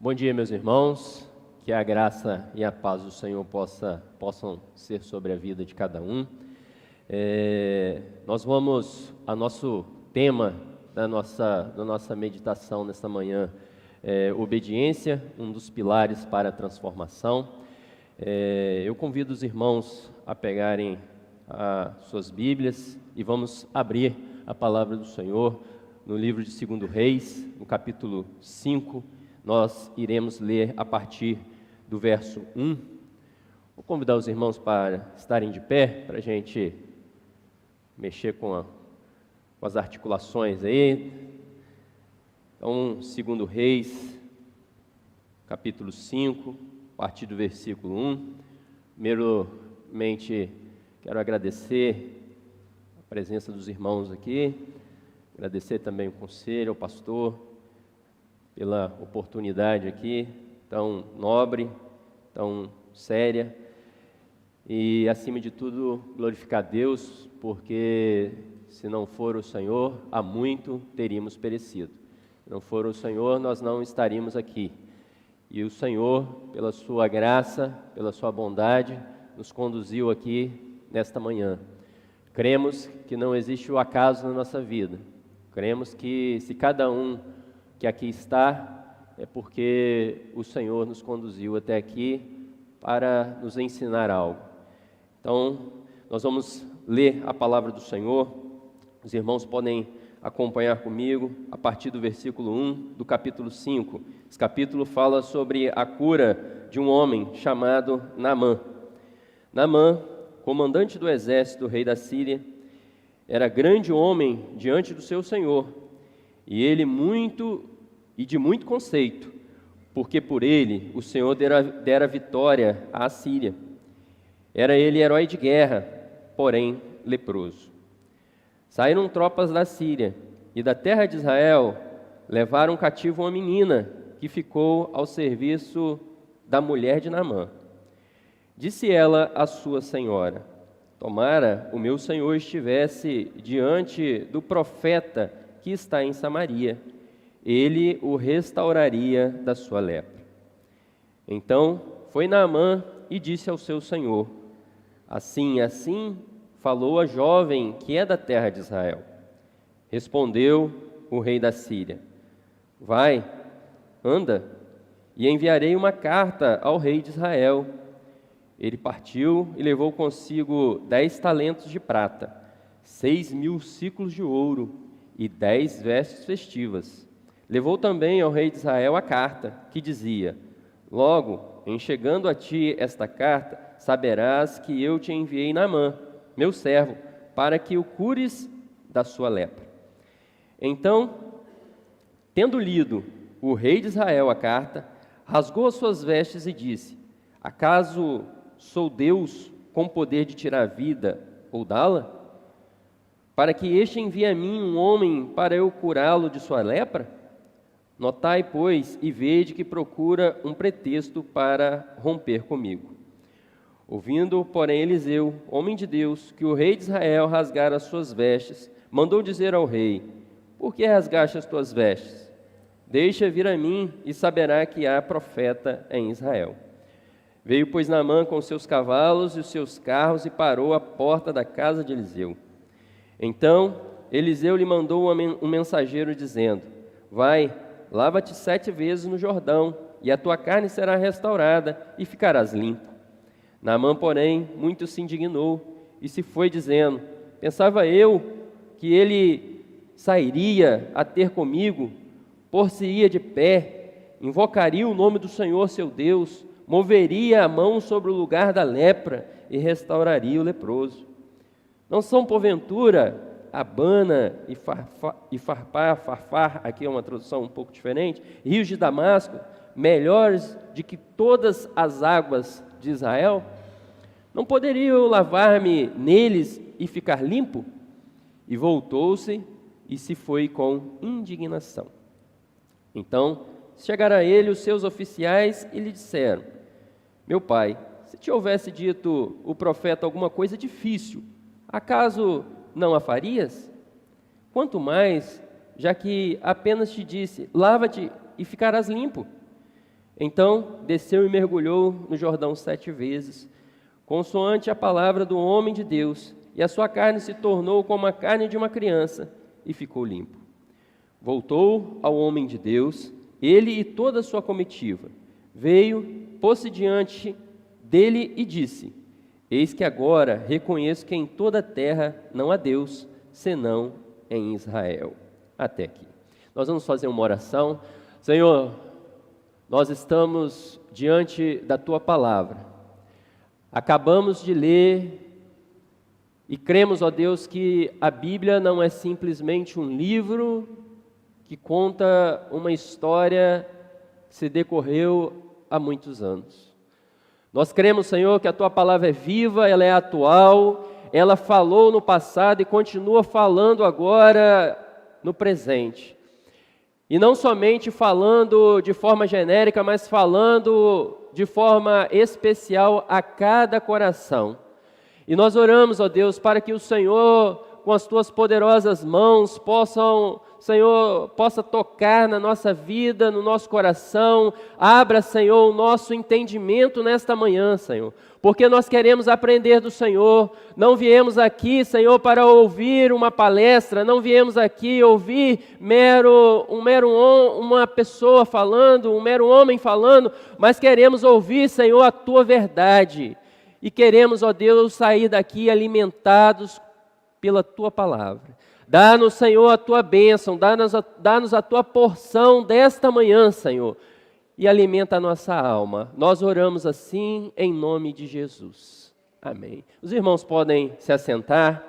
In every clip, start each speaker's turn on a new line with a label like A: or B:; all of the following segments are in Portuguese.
A: Bom dia, meus irmãos, que a graça e a paz do Senhor possam ser sobre a vida de cada um. Nós vamos, a nosso tema da nossa meditação nesta manhã, obediência, um dos pilares para a transformação. Eu convido os irmãos a pegarem as suas Bíblias e vamos abrir a palavra do Senhor no livro de 2 Reis, no capítulo 5. Nós iremos ler a partir do verso 1. Vou convidar os irmãos para estarem de pé, para a gente mexer com as articulações aí. Então, 2 Reis, capítulo 5, a partir do versículo 1. Primeiramente, quero agradecer a presença dos irmãos aqui, agradecer também o conselho, ao pastor, pela oportunidade aqui, tão nobre, tão séria, e acima de tudo glorificar Deus, porque se não for o Senhor, há muito teríamos perecido. Se não for o Senhor, nós não estaríamos aqui. E o Senhor, pela sua graça, pela sua bondade, nos conduziu aqui nesta manhã. Cremos que não existe o acaso na nossa vida. Cremos que se cada um que aqui está, é porque o Senhor nos conduziu até aqui para nos ensinar algo. Então, nós vamos ler a palavra do Senhor. Os irmãos podem acompanhar comigo a partir do versículo 1 do capítulo 5. Esse capítulo fala sobre a cura de um homem chamado Naamã. Naamã, comandante do exército do rei da Síria, era grande homem diante do seu senhor, e ele de muito conceito, porque por ele o Senhor dera vitória à Síria. Era ele herói de guerra, porém leproso. Saíram tropas da Síria e da terra de Israel, levaram cativo uma menina que ficou ao serviço da mulher de Naamã. Disse ela à sua senhora: tomara o meu senhor estivesse diante do profeta que está em Samaria, ele o restauraria da sua lepra. Então foi Naamã e disse ao seu senhor: assim falou a jovem que é da terra de Israel. Respondeu o rei da Síria: vai, anda, e enviarei uma carta ao rei de Israel. Ele partiu e levou consigo 10 talentos de prata, 6.000 siclos de ouro e 10 vestes festivas. Levou também ao rei de Israel a carta, que dizia: logo, em chegando a ti esta carta, saberás que eu te enviei Naamã, meu servo, para que o cures da sua lepra. Então, tendo lido o rei de Israel a carta, rasgou as suas vestes e disse: acaso sou Deus com poder de tirar a vida ou dá-la? Para que este envie a mim um homem para eu curá-lo de sua lepra? Notai, pois, e vede que procura um pretexto para romper comigo. Ouvindo, porém, Eliseu, homem de Deus, que o rei de Israel rasgara as suas vestes, mandou dizer ao rei: por que rasgaste as tuas vestes? Deixa vir a mim e saberá que há profeta em Israel. Veio, pois, Naamã com os seus cavalos e os seus carros e parou à porta da casa de Eliseu. Então, Eliseu lhe mandou um mensageiro dizendo: vai, lava-te 7 vezes no Jordão, e a tua carne será restaurada, e ficarás limpo. Naamã, porém, muito se indignou, e se foi dizendo: pensava eu que ele sairia a ter comigo, por-se-ia de pé, invocaria o nome do Senhor seu Deus, moveria a mão sobre o lugar da lepra, e restauraria o leproso. Não são, porventura, Abana e Farfar, aqui é uma tradução um pouco diferente, rios de Damasco, melhores de que todas as águas de Israel? Não poderia eu lavar-me neles e ficar limpo? E voltou-se e se foi com indignação. Então chegaram a ele os seus oficiais e lhe disseram: meu pai, se te houvesse dito o profeta alguma coisa difícil, acaso não a farias? Quanto mais, já que apenas te disse: lava-te e ficarás limpo. Então desceu e mergulhou no Jordão 7 vezes, consoante a palavra do homem de Deus, e a sua carne se tornou como a carne de uma criança, e ficou limpo. Voltou ao homem de Deus, ele e toda a sua comitiva. Veio, pôs-se diante dele e disse: Eis que agora reconheço que em toda a terra não há Deus, senão em Israel. Até aqui. Nós vamos fazer uma oração. Senhor, nós estamos diante da Tua palavra. Acabamos de ler e cremos, ó Deus, que a Bíblia não é simplesmente um livro que conta uma história que se decorreu há muitos anos. Nós cremos, Senhor, que a Tua palavra é viva, ela é atual, ela falou no passado e continua falando agora no presente. E não somente falando de forma genérica, mas falando de forma especial a cada coração. E nós oramos, ó Deus, para que o Senhor, com as Tuas poderosas mãos, possa tocar na nossa vida, no nosso coração. Abra, Senhor, o nosso entendimento nesta manhã, Senhor, porque nós queremos aprender do Senhor. Não viemos aqui, Senhor, para ouvir uma palestra, não viemos aqui ouvir uma pessoa falando, um mero homem falando, mas queremos ouvir, Senhor, a Tua verdade. E queremos, ó Deus, sair daqui alimentados pela Tua palavra. Dá-nos, Senhor, a Tua bênção, dá-nos a Tua porção desta manhã, Senhor, e alimenta a nossa alma. Nós oramos assim em nome de Jesus. Amém. Os irmãos podem se assentar.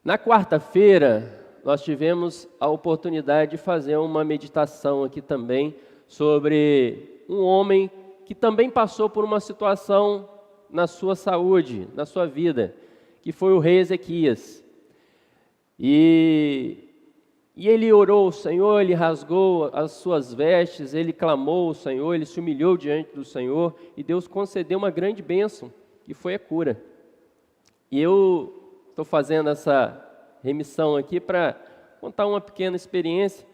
A: Na quarta-feira, nós tivemos a oportunidade de fazer uma meditação aqui também sobre um homem que também passou por uma situação na sua saúde, na sua vida, que foi o rei Ezequias. E ele orou ao Senhor, ele rasgou as suas vestes, ele clamou ao Senhor, ele se humilhou diante do Senhor, e Deus concedeu uma grande bênção, que foi a cura. E eu estou fazendo essa remissão aqui para contar uma pequena experiência,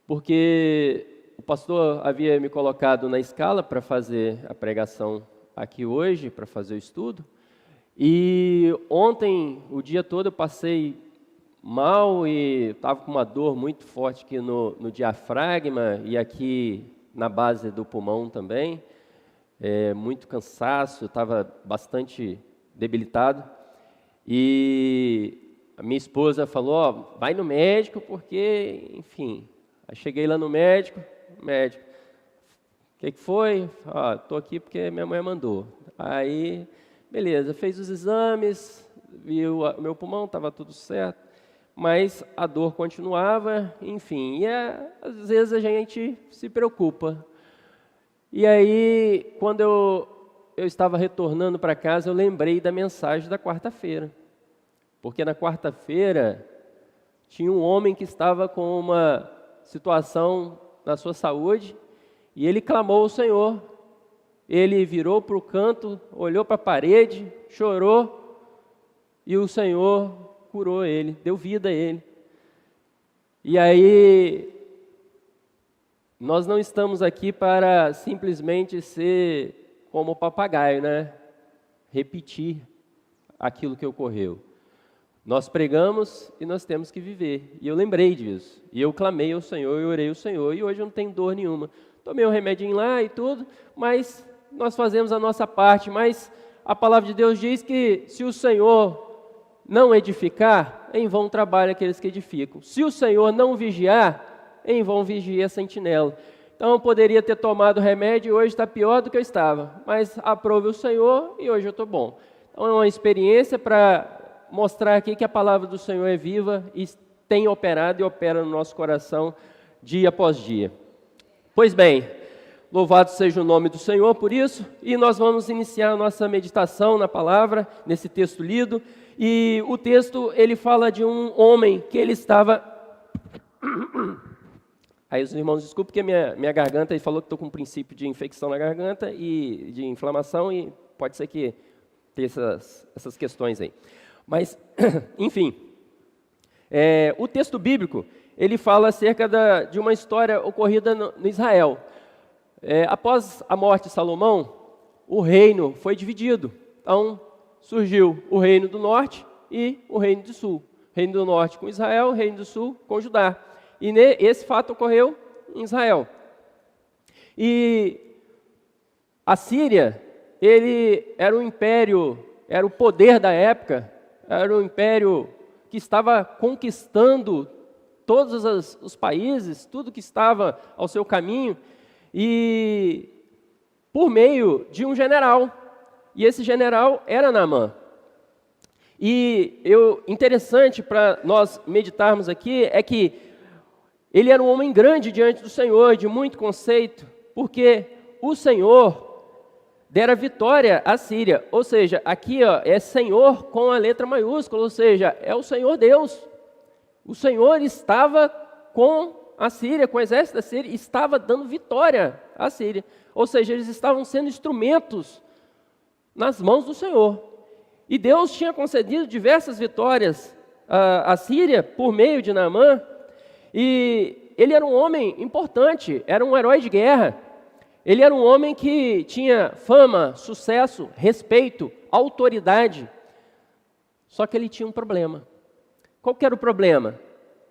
A: porque o pastor havia me colocado na escala para fazer a pregação aqui hoje, para fazer o estudo. E ontem, o dia todo, eu passei mal e estava com uma dor muito forte aqui no diafragma e aqui na base do pulmão também. Muito cansaço, estava bastante debilitado. E a minha esposa falou, vai no médico porque, enfim. Aí cheguei lá no médico, o que foi? Estou aqui porque minha mãe mandou. Aí, beleza, fez os exames, viu o meu pulmão, estava tudo certo, mas a dor continuava, enfim. E às vezes a gente se preocupa. E aí, quando eu estava retornando para casa, eu lembrei da mensagem da quarta-feira. Porque na quarta-feira tinha um homem que estava com uma situação na sua saúde, e ele clamou ao Senhor. Ele virou para o canto, olhou para a parede, chorou, e o Senhor curou ele, deu vida a ele. E aí, nós não estamos aqui para simplesmente ser como papagaio, né? Repetir aquilo que ocorreu. Nós pregamos e nós temos que viver. E eu lembrei disso. E eu clamei ao Senhor, eu orei ao Senhor. E hoje eu não tenho dor nenhuma. Tomei um remedinho lá e tudo, mas nós fazemos a nossa parte. Mas a palavra de Deus diz que se o Senhor não edificar, em vão trabalham aqueles que edificam. Se o Senhor não vigiar, em vão vigia a sentinela. Então eu poderia ter tomado remédio e hoje está pior do que eu estava. Mas aprove o Senhor e hoje eu estou bom. Então é uma experiência para mostrar aqui que a palavra do Senhor é viva e tem operado e opera no nosso coração dia após dia. Pois bem, louvado seja o nome do Senhor por isso, e nós vamos iniciar a nossa meditação na palavra, nesse texto lido, e o texto, ele fala de um homem que ele estava... Aí os irmãos, desculpe porque minha garganta, ele falou que estou com um princípio de infecção na garganta e de inflamação, e pode ser que tenha essas questões aí. Mas, enfim, o texto bíblico, ele fala acerca de uma história ocorrida no Israel. Após a morte de Salomão, o reino foi dividido. Então, surgiu o reino do norte e o reino do sul. O reino do norte com Israel, o reino do sul com Judá. E esse fato ocorreu em Israel. E a Síria, ele era um império, era o poder da época, era um império que estava conquistando todos os países, tudo que estava ao seu caminho, e por meio de um general. E esse general era Naamã. E interessante para nós meditarmos aqui é que ele era um homem grande diante do Senhor, de muito conceito, porque o Senhor dera vitória à Síria. Ou seja, aqui é Senhor com a letra maiúscula, ou seja, é o Senhor Deus. O Senhor estava com a Síria, com o exército da Síria, estava dando vitória à Síria. Ou seja, eles estavam sendo instrumentos nas mãos do Senhor. E Deus tinha concedido diversas vitórias à Síria por meio de Naamã. E ele era um homem importante, era um herói de guerra. Ele era um homem que tinha fama, sucesso, respeito, autoridade. Só que ele tinha um problema. Qual que era o problema?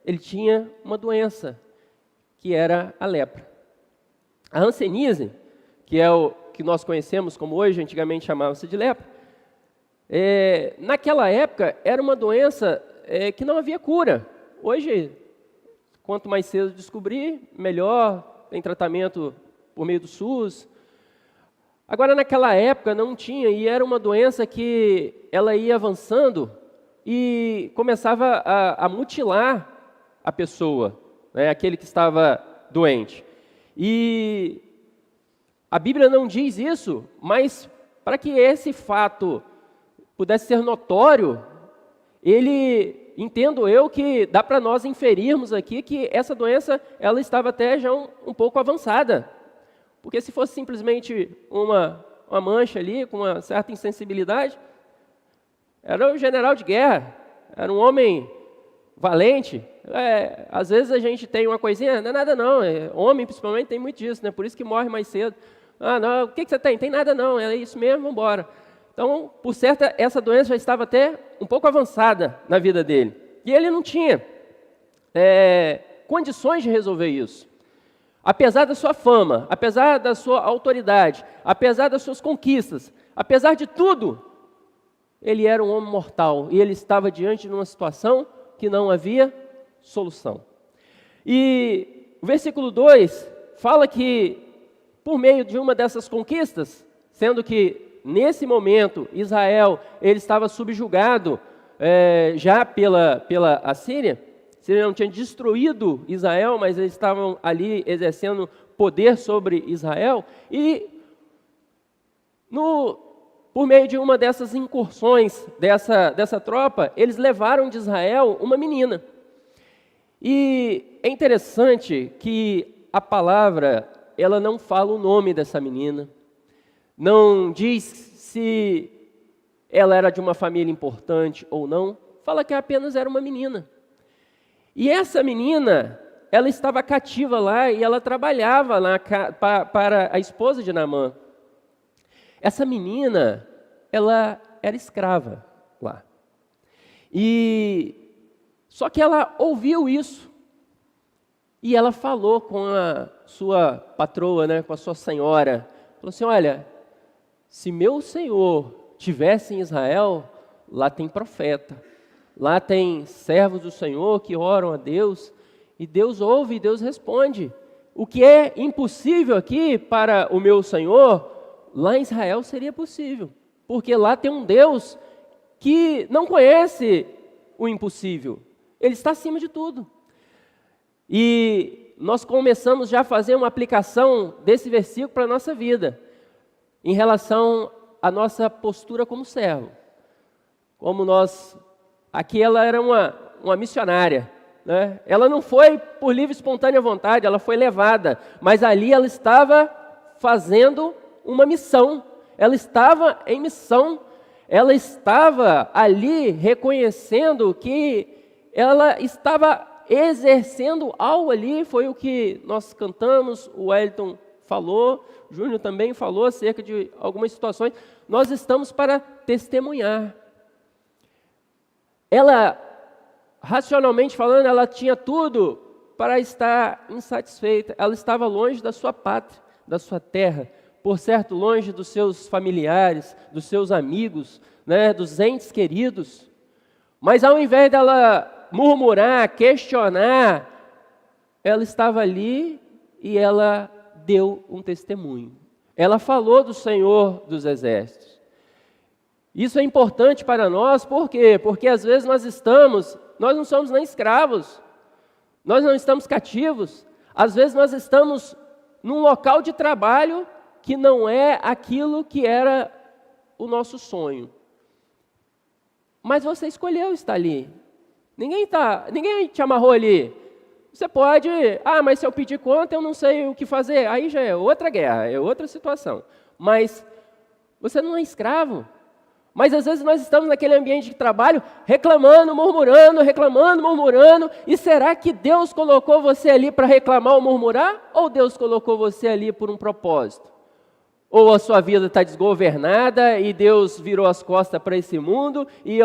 A: Ele tinha uma doença, que era a lepra. A hanseníase, que é o que nós conhecemos como hoje, antigamente chamava-se de lepra, naquela época era uma doença que não havia cura. Hoje, quanto mais cedo descobrir, melhor, tem tratamento por meio do SUS. Agora, naquela época não tinha, e era uma doença que ela ia avançando e começava a mutilar a pessoa, né, aquele que estava doente. E a Bíblia não diz isso, mas para que esse fato pudesse ser notório, entendo eu que dá para nós inferirmos aqui que essa doença ela estava até já um pouco avançada. Porque se fosse simplesmente uma mancha ali, com uma certa insensibilidade, era um general de guerra, era um homem valente. Às vezes a gente tem uma coisinha, não é nada não, homem principalmente tem muito disso, né? Por isso que morre mais cedo. Ah, não, o que você tem? Tem nada não, é isso mesmo, vamos embora. Então, por certo, essa doença já estava até um pouco avançada na vida dele. E ele não tinha condições de resolver isso. Apesar da sua fama, apesar da sua autoridade, apesar das suas conquistas, apesar de tudo, ele era um homem mortal e ele estava diante de uma situação que não havia solução. E o versículo 2 fala que, por meio de uma dessas conquistas, sendo que nesse momento Israel ele estava subjugado já pela Assíria, a Síria não tinha destruído Israel, mas eles estavam ali exercendo poder sobre Israel, e por meio de uma dessas incursões dessa tropa, eles levaram de Israel uma menina. E é interessante que a palavra, ela não fala o nome dessa menina, não diz se ela era de uma família importante ou não, fala que apenas era uma menina. E essa menina, ela estava cativa lá e ela trabalhava lá para a esposa de Naamã. Essa menina, ela era escrava lá. Só que ela ouviu isso. E ela falou com a sua patroa, né, com a sua senhora. Falou assim, olha, se meu senhor estivesse em Israel, lá tem profeta. Lá tem servos do Senhor que oram a Deus. E Deus ouve e Deus responde. O que é impossível aqui para o meu Senhor, lá em Israel seria possível, porque lá tem um Deus que não conhece o impossível, Ele está acima de tudo. E nós começamos já a fazer uma aplicação desse versículo para a nossa vida, em relação à nossa postura como servo. Aqui ela era uma missionária, né? Ela não foi por livre e espontânea vontade, ela foi levada, mas ali ela estava fazendo uma missão, ela estava em missão, ela estava ali reconhecendo que ela estava exercendo algo ali, foi o que nós cantamos, o Wellington falou, o Júnior também falou acerca de algumas situações. Nós estamos para testemunhar. Ela, racionalmente falando, ela tinha tudo para estar insatisfeita. Ela estava longe da sua pátria, da sua terra, por certo, longe dos seus familiares, dos seus amigos, né, dos entes queridos. Mas ao invés dela murmurar, questionar, ela estava ali e ela deu um testemunho. Ela falou do Senhor dos Exércitos. Isso é importante para nós, por quê? Porque às vezes nós não somos nem escravos, nós não estamos cativos, às vezes nós estamos num local de trabalho que não é aquilo que era o nosso sonho. Mas você escolheu estar ali. Ninguém te amarrou ali. Você pode, mas se eu pedir conta eu não sei o que fazer. Aí já é outra guerra, é outra situação. Mas você não é escravo. Mas às vezes nós estamos naquele ambiente de trabalho reclamando, murmurando. E será que Deus colocou você ali para reclamar ou murmurar? Ou Deus colocou você ali por um propósito? Ou a sua vida está desgovernada e Deus virou as costas para esse mundo e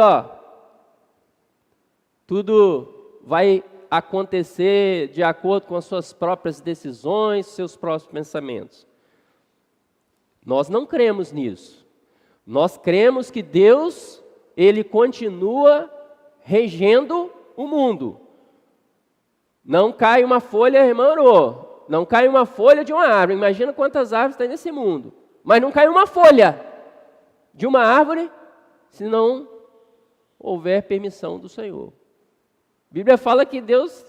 A: tudo vai acontecer de acordo com as suas próprias decisões, seus próprios pensamentos. Nós não cremos nisso. Nós cremos que Deus, Ele continua regendo o mundo. Não cai uma folha, irmão, não cai uma folha de uma árvore. Imagina quantas árvores tem nesse mundo. Mas não cai uma folha de uma árvore se não houver permissão do Senhor. A Bíblia fala que Deus,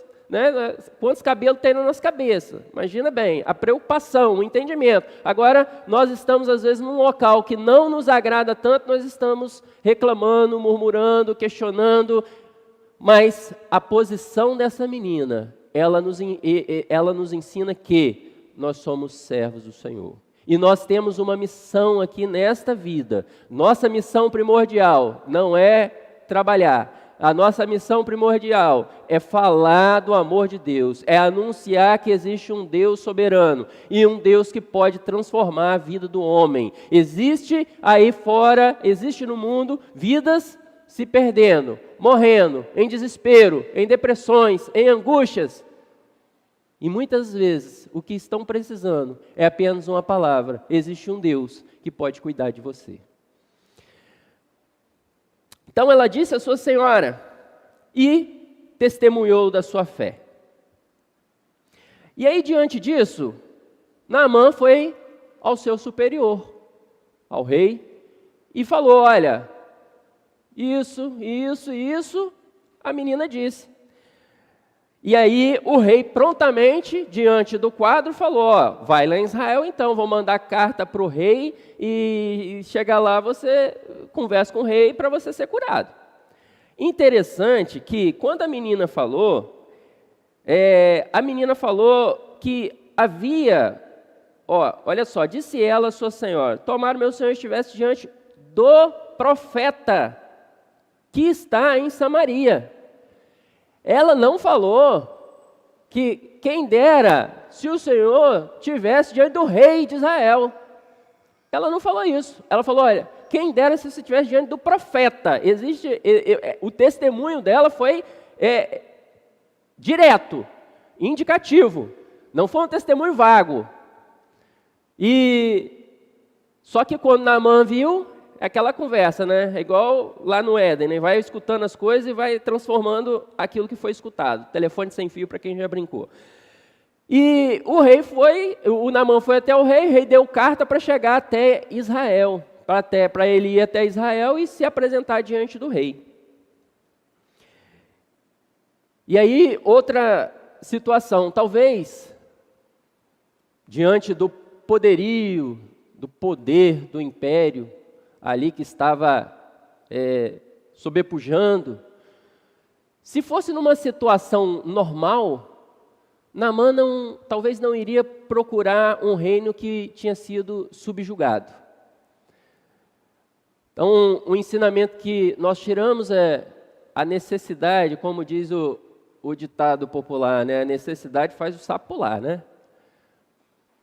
A: quantos cabelos tem na nossa cabeça? Imagina bem, a preocupação, o entendimento. Agora, nós estamos às vezes num local que não nos agrada tanto, nós estamos reclamando, murmurando, questionando, mas a posição dessa menina, ela nos ensina que nós somos servos do Senhor. E nós temos uma missão aqui nesta vida. Nossa missão primordial não é trabalhar. A nossa missão primordial é falar do amor de Deus, é anunciar que existe um Deus soberano e um Deus que pode transformar a vida do homem. Existe aí fora, existe no mundo, vidas se perdendo, morrendo, em desespero, em depressões, em angústias. E muitas vezes o que estão precisando é apenas uma palavra. Existe um Deus que pode cuidar de você. Então ela disse à sua senhora e testemunhou da sua fé. E aí diante disso, Naamã foi ao seu superior, ao rei, e falou, olha, isso, a menina disse. E aí o rei prontamente, diante do quadro, falou, vai lá em Israel então, vou mandar carta para o rei e chegar lá você conversa com o rei para você ser curado. Interessante que quando a menina falou que havia, olha só, disse ela a sua senhora, tomara meu senhor estivesse diante do profeta que está em Samaria. Ela não falou que quem dera se o Senhor tivesse diante do rei de Israel. Ela não falou isso. Ela falou, olha, quem dera se você estivesse diante do profeta. O testemunho dela foi direto, indicativo. Não foi um testemunho vago. Só que quando Naamã viu, é aquela conversa, né? É igual lá no Éden, né? Vai escutando as coisas e vai transformando aquilo que foi escutado. Telefone sem fio para quem já brincou. E o Naamã foi até o rei deu carta para chegar até Israel, para ele ir até Israel e se apresentar diante do rei. E aí, outra situação, talvez, diante do poderio, do poder do império, ali que estava sobrepujando. Se fosse numa situação normal, Naamã talvez não iria procurar um reino que tinha sido subjugado. Então, o ensinamento que nós tiramos é a necessidade, como diz o ditado popular, né? A necessidade faz o sapo pular, né?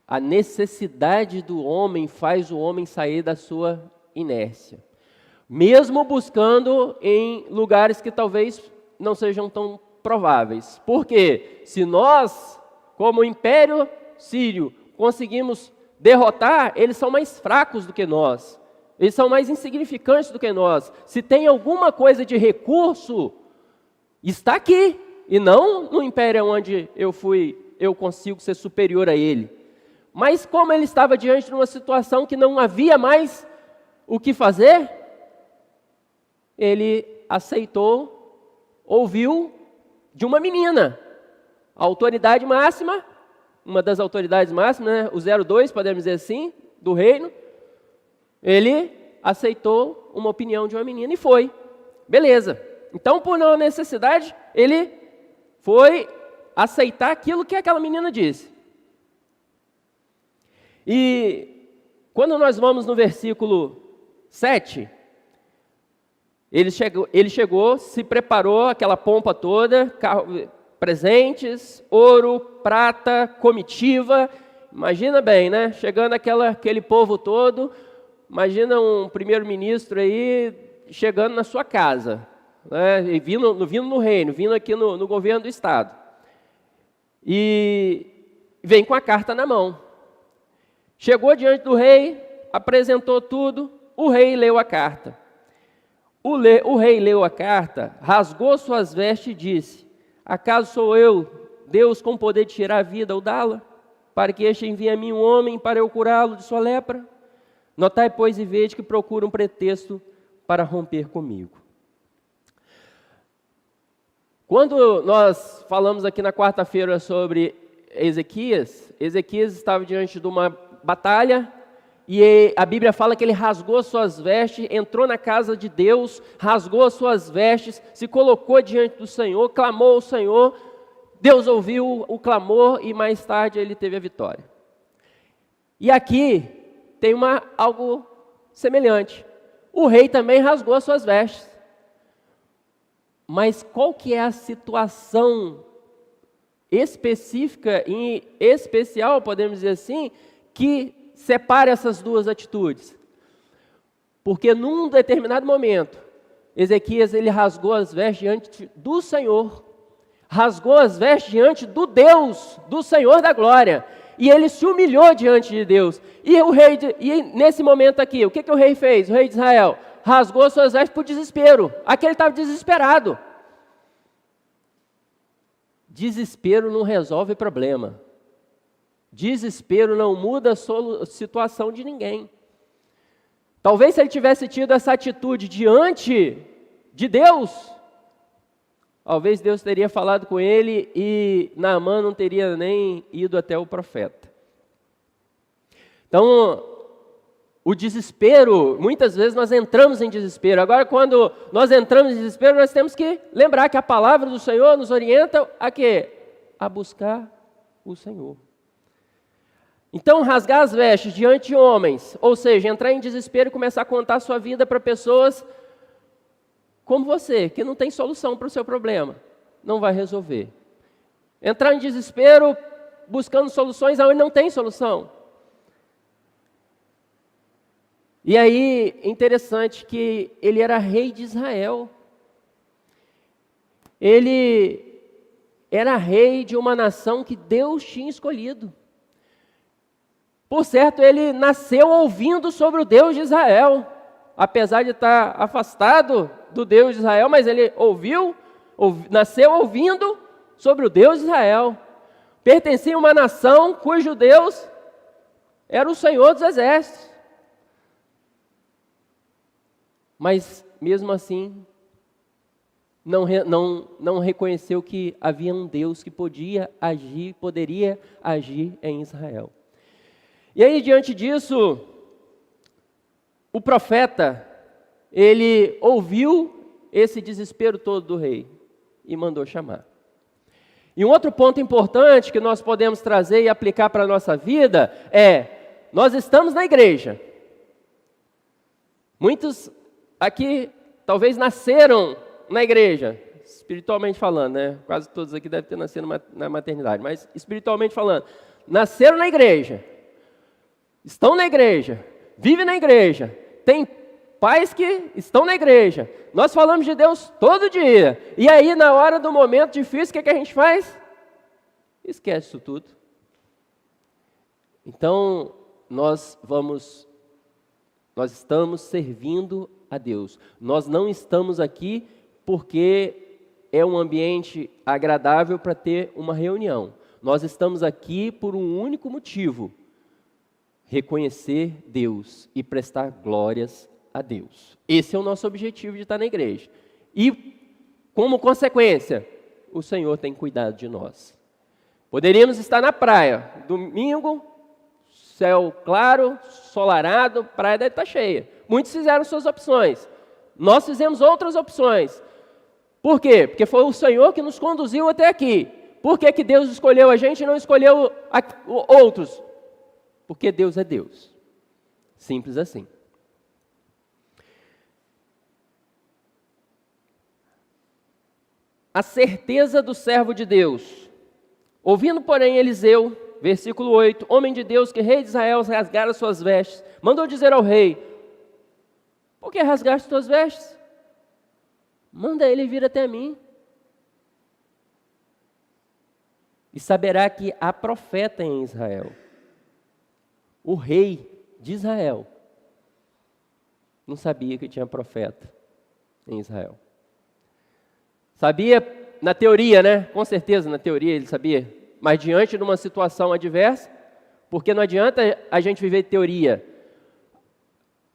A: A necessidade do homem faz o homem sair da sua inércia. Mesmo buscando em lugares que talvez não sejam tão prováveis. Porque se nós, como Império Sírio, conseguimos derrotar, eles são mais fracos do que nós. Eles são mais insignificantes do que nós. Se tem alguma coisa de recurso, está aqui. E não no império onde eu consigo ser superior a ele. Mas como ele estava diante de uma situação que não havia mais o que fazer, ele aceitou, ouviu de uma menina. A autoridade máxima, uma das autoridades máximas, né, o 02, podemos dizer assim, do reino, ele aceitou uma opinião de uma menina e foi. Beleza. Então, por não necessidade, ele foi aceitar aquilo que aquela menina disse. E quando nós vamos no versículo 7, ele chegou, se preparou, aquela pompa toda, presentes, ouro, prata, comitiva. Imagina bem, né? Chegando aquele povo todo, imagina um primeiro-ministro aí chegando na sua casa, né? E vindo no reino, vindo aqui no governo do estado. E vem com a carta na mão. Chegou diante do rei, apresentou tudo, o rei leu a carta. O rei leu a carta, rasgou suas vestes e disse: acaso sou eu, Deus com poder de tirar a vida ou dá-la? Para que este envie a mim um homem para eu curá-lo de sua lepra? Notai, pois, e vede que procura um pretexto para romper comigo. Quando nós falamos aqui na quarta-feira sobre Ezequias estava diante de uma batalha, e a Bíblia fala que ele rasgou suas vestes, entrou na casa de Deus, rasgou suas vestes, se colocou diante do Senhor, clamou ao Senhor, Deus ouviu o clamor e mais tarde ele teve a vitória. E aqui tem algo semelhante. O rei também rasgou as suas vestes. Mas qual que é a situação específica e especial, podemos dizer assim, que separa essas duas atitudes? Porque num determinado momento, Ezequias ele rasgou as vestes diante do Senhor, rasgou as vestes diante do Deus, do Senhor da glória, e ele se humilhou diante de Deus. E nesse momento aqui, o que o rei fez? O rei de Israel rasgou suas vestes por desespero. Aqui ele estava desesperado. Desespero não resolve problema. Desespero não muda a situação de ninguém. Talvez se ele tivesse tido essa atitude diante de Deus, talvez Deus teria falado com ele e Naamã não teria nem ido até o profeta. Então, o desespero, muitas vezes nós entramos em desespero. Agora, quando nós entramos em desespero, nós temos que lembrar que a palavra do Senhor nos orienta a quê? A buscar o Senhor. Então, rasgar as vestes diante de homens, ou seja, entrar em desespero e começar a contar a sua vida para pessoas como você, que não tem solução para o seu problema, não vai resolver. Entrar em desespero buscando soluções aonde não tem solução. E aí, interessante que ele era rei de Israel. Ele era rei de uma nação que Deus tinha escolhido. Por certo, ele nasceu ouvindo sobre o Deus de Israel. Apesar de estar afastado do Deus de Israel, mas ele nasceu ouvindo sobre o Deus de Israel. Pertencia a uma nação cujo Deus era o Senhor dos Exércitos. Mas, mesmo assim, não reconheceu que havia um Deus que poderia agir em Israel. E aí, diante disso, o profeta, ele ouviu esse desespero todo do rei e mandou chamar. E um outro ponto importante que nós podemos trazer e aplicar para a nossa vida é, nós estamos na igreja. Muitos aqui talvez nasceram na igreja, espiritualmente falando, né? Quase todos aqui devem ter nascido na maternidade, mas espiritualmente falando, nasceram na igreja, estão na igreja, vivem na igreja, tem pais que estão na igreja, nós falamos de Deus todo dia, e aí na hora do momento difícil, o que a gente faz? Esquece isso tudo. Então, nós estamos servindo a Deus, nós não estamos aqui porque é um ambiente agradável para ter uma reunião, nós estamos aqui por um único motivo: reconhecer Deus e prestar glórias a Deus. Esse é o nosso objetivo de estar na igreja. E, como consequência, o Senhor tem cuidado de nós. Poderíamos estar na praia, domingo, céu claro, solarado, praia deve estar cheia. Muitos fizeram suas opções. Nós fizemos outras opções. Por quê? Porque foi o Senhor que nos conduziu até aqui. Por que Deus escolheu a gente e não escolheu outros? Porque Deus é Deus. Simples assim. A certeza do servo de Deus. Ouvindo, porém, Eliseu, versículo 8, homem de Deus, que rei de Israel rasgara suas vestes, mandou dizer ao rei: por que rasgaste tuas vestes? Manda ele vir até mim. E saberá que há profeta em Israel. O rei de Israel não sabia que tinha profeta em Israel. Sabia na teoria, né? Com certeza na teoria ele sabia. Mas diante de uma situação adversa, porque não adianta a gente viver teoria.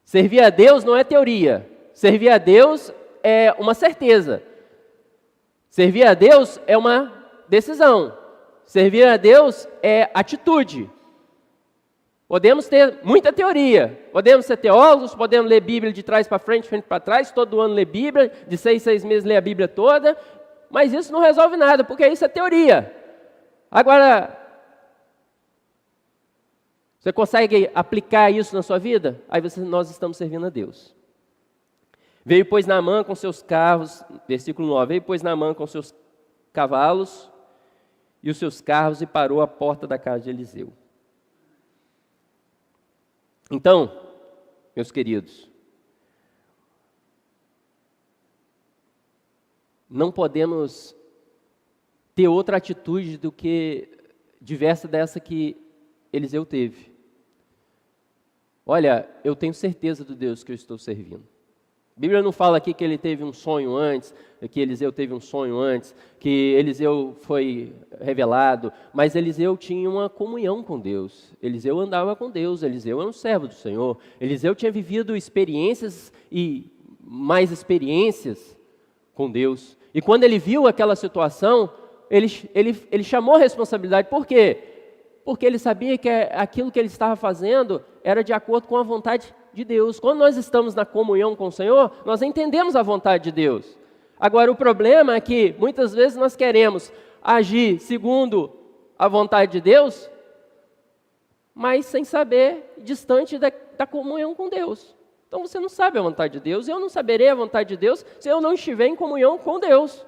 A: Servir a Deus não é teoria. Servir a Deus é uma certeza. Servir a Deus é uma decisão. Servir a Deus é atitude. Podemos ter muita teoria, podemos ser teólogos, podemos ler Bíblia de trás para frente, frente para trás, todo ano ler Bíblia, de 6 meses ler a Bíblia toda, mas isso não resolve nada, porque isso é teoria. Agora, você consegue aplicar isso na sua vida? Aí nós estamos servindo a Deus. Veio, pois, Naamã com seus carros, versículo 9, veio, pois, Naamã com seus cavalos e os seus carros e parou à porta da casa de Eliseu. Então, meus queridos, não podemos ter outra atitude do que diversa dessa que Eliseu teve. Olha, eu tenho certeza do Deus que eu estou servindo. A Bíblia não fala aqui que ele teve um sonho antes, que Eliseu teve um sonho antes, que Eliseu foi revelado, mas Eliseu tinha uma comunhão com Deus. Eliseu andava com Deus, Eliseu era um servo do Senhor. Eliseu tinha vivido experiências e mais experiências com Deus. E quando ele viu aquela situação, ele chamou a responsabilidade. Por quê? Porque ele sabia que aquilo que ele estava fazendo era de acordo com a vontade de Deus. Quando nós estamos na comunhão com o Senhor, nós entendemos a vontade de Deus. Agora, o problema é que muitas vezes nós queremos agir segundo a vontade de Deus, mas sem saber, distante da comunhão com Deus. Então você não sabe a vontade de Deus, eu não saberei a vontade de Deus se eu não estiver em comunhão com Deus.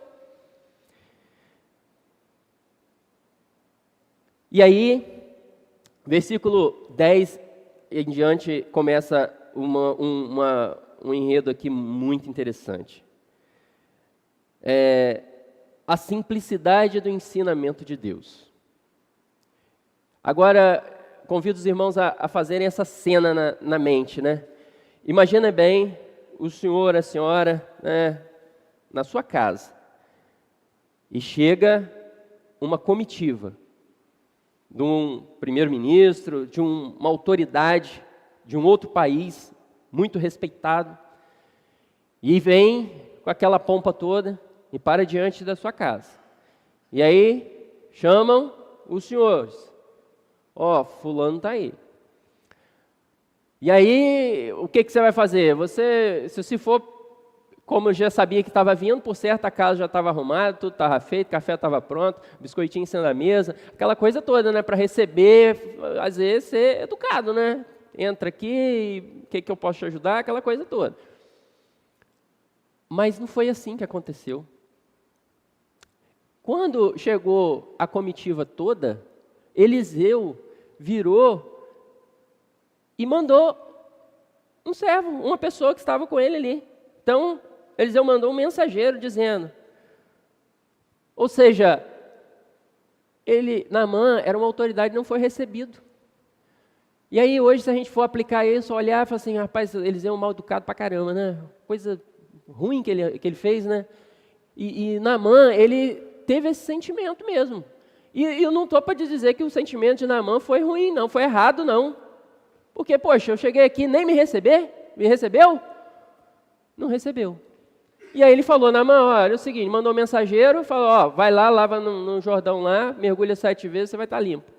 A: E aí, versículo 10 em diante, começa um enredo aqui muito interessante. A simplicidade do ensinamento de Deus. Agora, convido os irmãos a fazerem essa cena na mente, né? Imagina bem o senhor, a senhora, né, na sua casa. E chega uma comitiva de um primeiro-ministro, de uma autoridade de um outro país, muito respeitado, e vem com aquela pompa toda e para diante da sua casa. E aí chamam os senhores. Fulano está aí. E aí, o que você vai fazer? Você, se for, como eu já sabia que estava vindo, por certo a casa já estava arrumada, tudo estava feito, café estava pronto, biscoitinho em cima da mesa, aquela coisa toda, né? Para receber, às vezes, ser educado, né? Entra aqui, o que eu posso te ajudar? Aquela coisa toda. Mas não foi assim que aconteceu. Quando chegou a comitiva toda, Eliseu virou e mandou um servo, uma pessoa que estava com ele ali. Então, Eliseu mandou um mensageiro dizendo, ou seja, Naamã era uma autoridade e não foi recebido. E aí hoje, se a gente for aplicar isso, olhar e falar assim, rapaz, Eliseu é um mal educado pra caramba, né? Coisa ruim que ele fez, né? E Naamã, ele teve esse sentimento mesmo. E eu não estou para dizer que o sentimento de Naamã foi ruim, não, foi errado, não. Porque, poxa, eu cheguei aqui nem me recebeu? Não recebeu. E aí ele falou, Naamã, olha, é o seguinte, mandou um mensageiro, falou, ó, vai lá, lava no Jordão lá, mergulha 7 vezes, você vai estar limpo.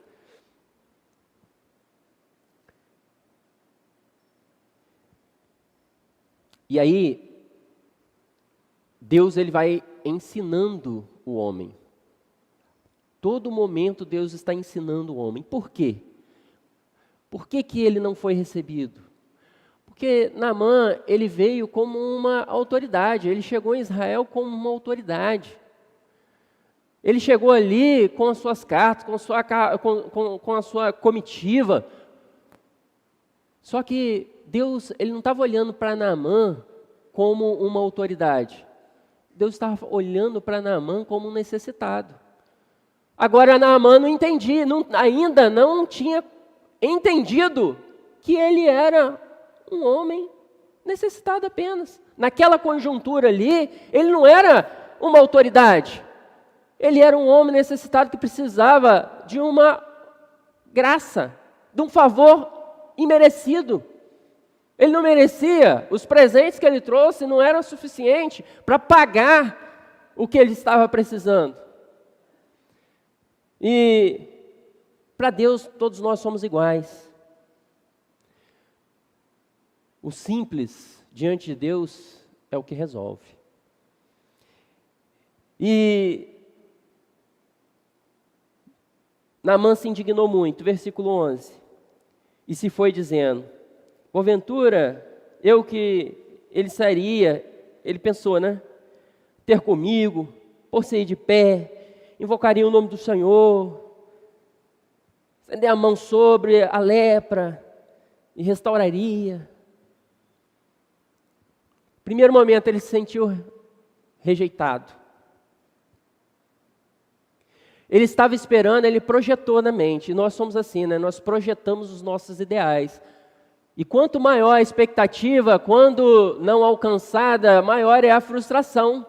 A: E aí, Deus ele vai ensinando o homem. Todo momento Deus está ensinando o homem. Por quê? Por que ele não foi recebido? Porque Naamã, ele veio como uma autoridade, ele chegou em Israel como uma autoridade. Ele chegou ali com as suas cartas, com a sua comitiva. Só que Deus, ele não estava olhando para Naamã como uma autoridade. Deus estava olhando para Naamã como um necessitado. Agora Naamã não entendia, ainda não tinha entendido que ele era um homem necessitado apenas. Naquela conjuntura ali, ele não era uma autoridade. Ele era um homem necessitado que precisava de uma graça, de um favor imerecido. Ele não merecia, os presentes que ele trouxe não eram suficientes para pagar o que ele estava precisando. E para Deus todos nós somos iguais. O simples diante de Deus é o que resolve. E Naamã se indignou muito, versículo 11. E se foi dizendo, porventura, eu que ele sairia, ele pensou, né? Ter comigo, por sair de pé, invocaria o nome do Senhor, estender a mão sobre a lepra e restauraria. Primeiro momento ele se sentiu rejeitado. Ele estava esperando, ele projetou na mente. E nós somos assim, né? Nós projetamos os nossos ideais. E quanto maior a expectativa, quando não alcançada, maior é a frustração.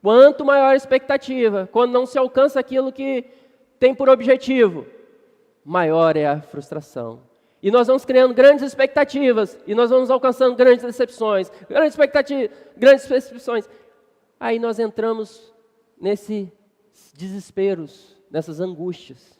A: Quanto maior a expectativa, quando não se alcança aquilo que tem por objetivo, maior é a frustração. E nós vamos criando grandes expectativas, e nós vamos alcançando grandes decepções, grandes expectativas, grandes decepções. Aí nós entramos nesses desesperos, nessas angústias.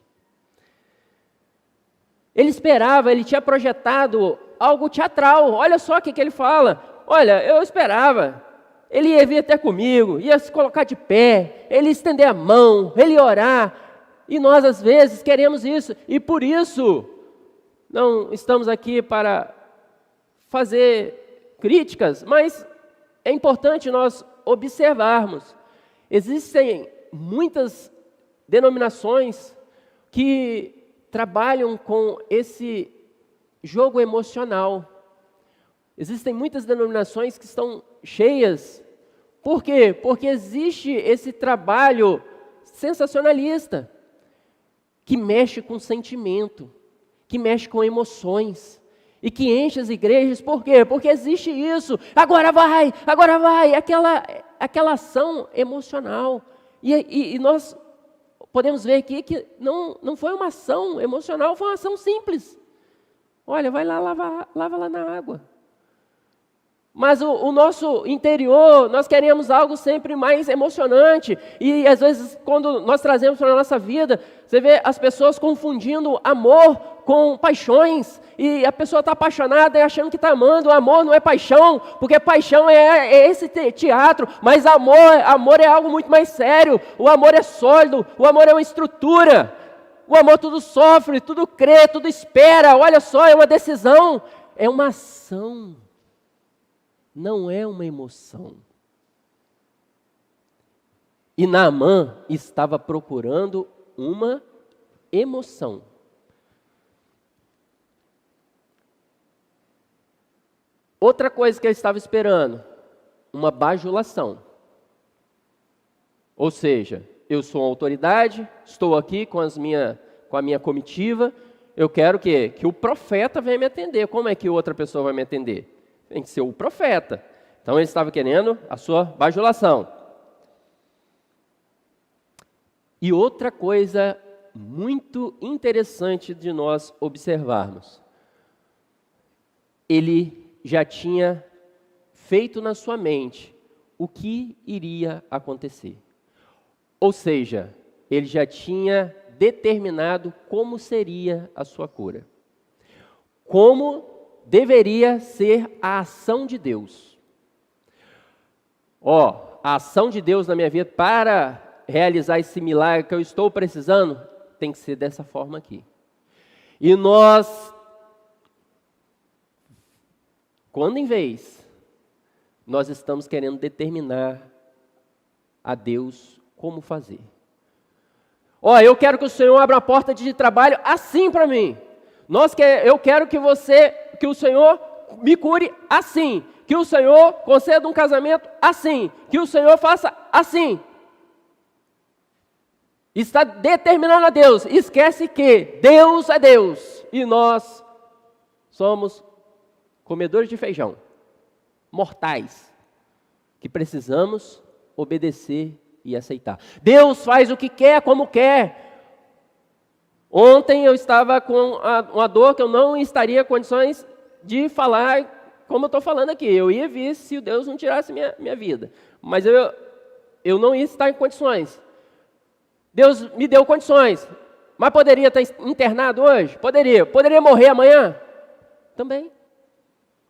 A: Ele esperava, ele tinha projetado algo teatral. Olha só o que ele fala. Olha, eu esperava. Ele ia vir até comigo, ia se colocar de pé, ele ia estender a mão, ele ia orar. E nós, às vezes, queremos isso. E por isso, não estamos aqui para fazer críticas, mas é importante nós observarmos. Existem muitas denominações que trabalham com esse jogo emocional. Existem muitas denominações que estão cheias. Por quê? Porque existe esse trabalho sensacionalista, que mexe com sentimento, que mexe com emoções, e que enche as igrejas. Por quê? Porque existe isso. Agora vai, aquela ação emocional. E nós podemos ver aqui que não foi uma ação emocional, foi uma ação simples. Olha, vai lá, lava lá na água. Mas o nosso interior, nós queremos algo sempre mais emocionante. E às vezes, quando nós trazemos para a nossa vida, você vê as pessoas confundindo amor com paixões. E a pessoa está apaixonada e achando que está amando. O amor não é paixão, porque paixão é esse teatro. Mas amor é algo muito mais sério. O amor é sólido, o amor é uma estrutura. O amor tudo sofre, tudo crê, tudo espera. Olha só, é uma decisão, é uma ação. Não é uma emoção. E Naamã estava procurando uma emoção. Outra coisa que ele estava esperando, uma bajulação. Ou seja, eu sou uma autoridade, estou aqui com a minha comitiva, eu quero que o profeta venha me atender. Como é que outra pessoa vai me atender? Tem que ser o profeta. Então ele estava querendo a sua bajulação. E outra coisa muito interessante de nós observarmos. Ele já tinha feito na sua mente o que iria acontecer. Ou seja, ele já tinha determinado como seria a sua cura. Como deveria ser a ação de Deus. A ação de Deus na minha vida para realizar esse milagre que eu estou precisando, tem que ser dessa forma aqui. E nós, quando em vez, nós estamos querendo determinar a Deus como fazer. Eu quero que o Senhor abra uma porta de trabalho assim para mim. Eu quero que o Senhor me cure assim. Que o Senhor conceda um casamento assim. Que o Senhor faça assim. Está determinando a Deus. Esquece que Deus é Deus. E nós somos comedores de feijão. Mortais. Que precisamos obedecer e aceitar. Deus faz o que quer, como quer. Ontem eu estava com uma dor que eu não estaria em condições de falar como eu estou falando aqui. Eu ia vir se Deus não tirasse minha vida. Mas eu não ia estar em condições. Deus me deu condições. Mas poderia estar internado hoje? Poderia. Poderia morrer amanhã? Também.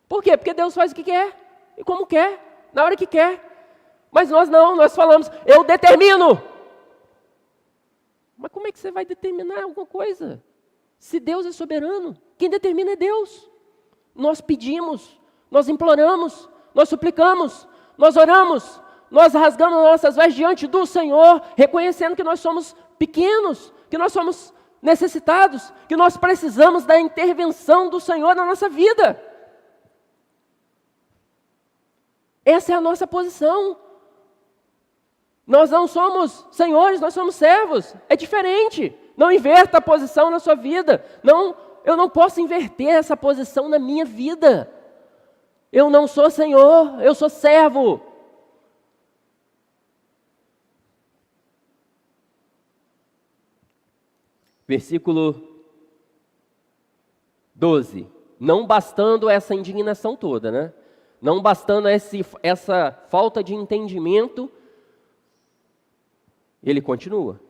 A: Por quê? Porque Deus faz o que quer e como quer, na hora que quer. Mas nós falamos, eu determino. Mas como é que você vai determinar alguma coisa? Se Deus é soberano, quem determina é Deus. Nós pedimos, nós imploramos, nós suplicamos, nós oramos, nós rasgamos nossas vestes diante do Senhor, reconhecendo que nós somos pequenos, que nós somos necessitados, que nós precisamos da intervenção do Senhor na nossa vida. Essa é a nossa posição. Nós não somos senhores, nós somos servos. É diferente. Não inverta a posição na sua vida. Eu não posso inverter essa posição na minha vida. Eu não sou senhor, eu sou servo. Versículo 12. Não bastando essa indignação toda, né? Não bastando essa falta de entendimento, ele continua.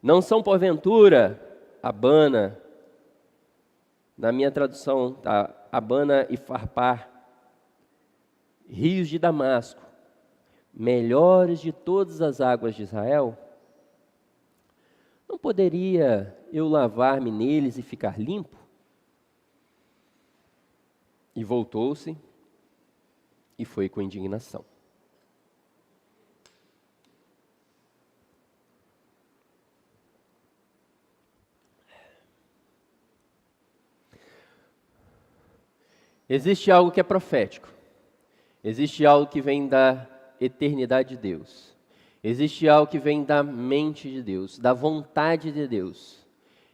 A: Não são porventura Abana, na minha tradução, tá? Abana e Farpar, rios de Damasco, melhores de todas as águas de Israel? Não poderia eu lavar-me neles e ficar limpo? E voltou-se e foi com indignação. Existe algo que é profético. Existe algo que vem da eternidade de Deus. Existe algo que vem da mente de Deus, da vontade de Deus.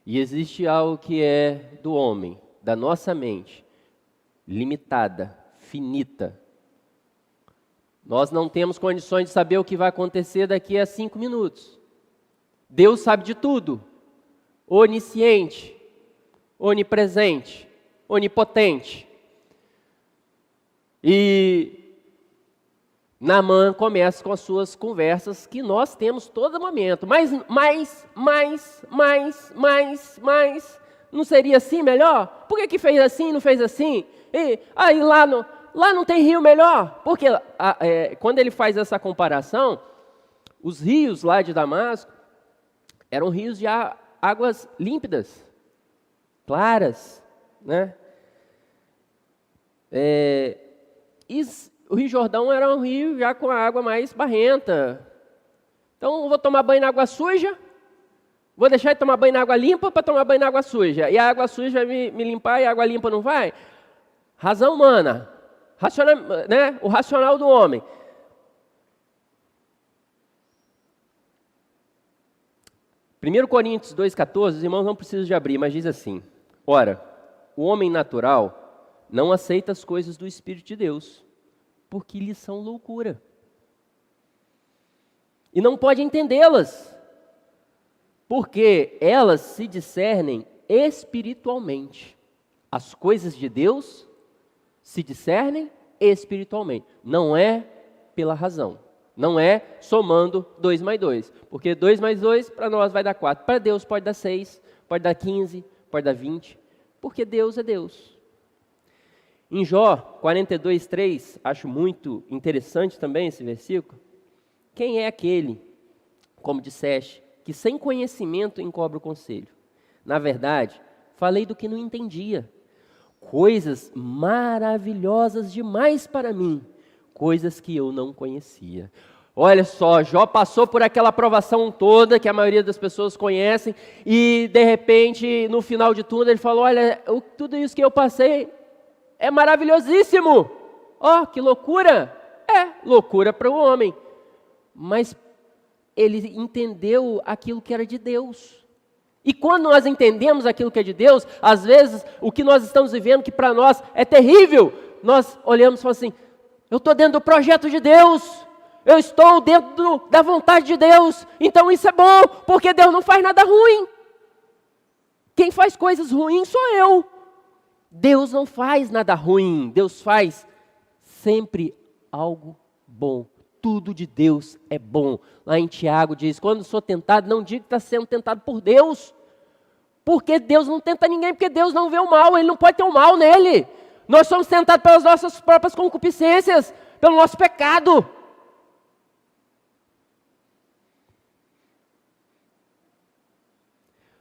A: E existe algo que é do homem, da nossa mente, limitada, finita. Nós não temos condições de saber o que vai acontecer daqui a 5 minutos. Deus sabe de tudo. Onisciente, onipresente, onipotente. E Naamã começa com as suas conversas que nós temos todo momento. Mas, não seria assim melhor? Por que fez assim e não fez assim? E aí lá não tem rio melhor? Porque quando ele faz essa comparação, os rios lá de Damasco eram rios de águas límpidas, claras, né? o Rio Jordão era um rio já com a água mais barrenta. Então, eu vou tomar banho na água suja, vou deixar de tomar banho na água limpa para tomar banho na água suja. E a água suja vai me limpar e a água limpa não vai? Razão humana, né? O racional do homem. Primeiro Coríntios 2,14, os irmãos não precisam de abrir, mas diz assim: ora, o homem natural não aceita as coisas do Espírito de Deus, porque lhes são loucura. E não pode entendê-las, porque elas se discernem espiritualmente. As coisas de Deus se discernem espiritualmente. Não é pela razão. Não é somando 2 mais 2. Porque 2 mais 2 para nós vai dar 4. Para Deus pode dar 6, pode dar 15, pode dar 20. Porque Deus é Deus. Em Jó 42:3, acho muito interessante também esse versículo. Quem é aquele, como disseste, que sem conhecimento encobre o conselho? Na verdade, falei do que não entendia. Coisas maravilhosas demais para mim, coisas que eu não conhecia. Olha só, Jó passou por aquela provação toda que a maioria das pessoas conhecem e de repente, no final de tudo, ele falou: olha, tudo isso que eu passei é maravilhosíssimo. Ó, que loucura! É, loucura para o homem. Mas ele entendeu aquilo que era de Deus. E quando nós entendemos aquilo que é de Deus, às vezes o que nós estamos vivendo, que para nós é terrível, nós olhamos e falamos assim: eu estou dentro do projeto de Deus, eu estou dentro da vontade de Deus, então isso é bom, porque Deus não faz nada ruim. Quem faz coisas ruins sou eu. Deus não faz nada ruim, Deus faz sempre algo bom. Tudo de Deus é bom. Lá em Tiago diz: quando sou tentado, não digo que está sendo tentado por Deus. Porque Deus não tenta ninguém, porque Deus não vê o mal, Ele não pode ter o mal nele. Nós somos tentados pelas nossas próprias concupiscências, pelo nosso pecado.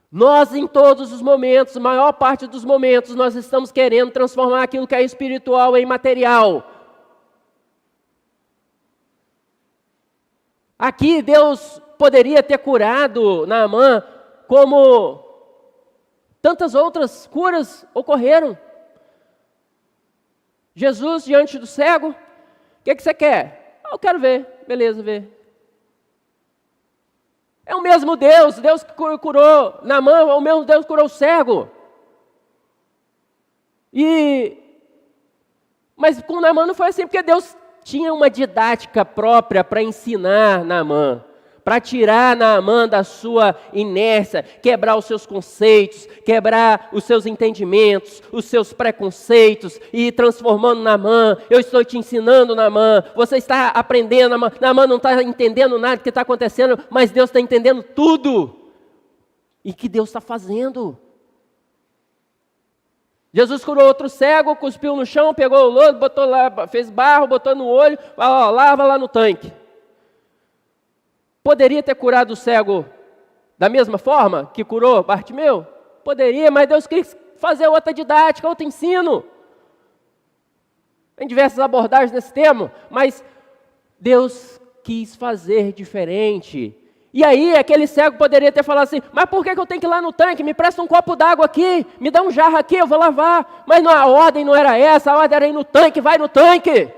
A: Nós, em todos os momentos, a maior parte dos momentos, nós estamos querendo transformar aquilo que é espiritual em material. Aqui Deus poderia ter curado Naamã como tantas outras curas ocorreram. Jesus diante do cego: o que você quer? Eu quero ver. Beleza, vê. É o mesmo Deus, Deus que curou Naamã, é o mesmo Deus que curou o cego. Mas com Naamã não foi assim, porque Deus tinha uma didática própria para ensinar Naamã, para tirar Naamã da sua inércia, quebrar os seus conceitos, quebrar os seus entendimentos, os seus preconceitos, e ir transformando Naamã. Eu estou te ensinando, Naamã, você está aprendendo, Naamã. Naamã não está entendendo nada do que está acontecendo, mas Deus está entendendo tudo. E que Deus está fazendo. Jesus curou outro cego, cuspiu no chão, pegou o lodo, botou lá, fez barro, botou no olho, ó, lava lá no tanque. Poderia ter curado o cego da mesma forma que curou Bartimeu? Poderia, mas Deus quis fazer outra didática, outro ensino. Tem diversas abordagens nesse tema, mas Deus quis fazer diferente. E aí aquele cego poderia ter falado assim: mas por que eu tenho que ir lá no tanque? Me presta um copo d'água aqui, me dá um jarro aqui, eu vou lavar. Mas a ordem não era essa, a ordem era ir no tanque, vai no tanque.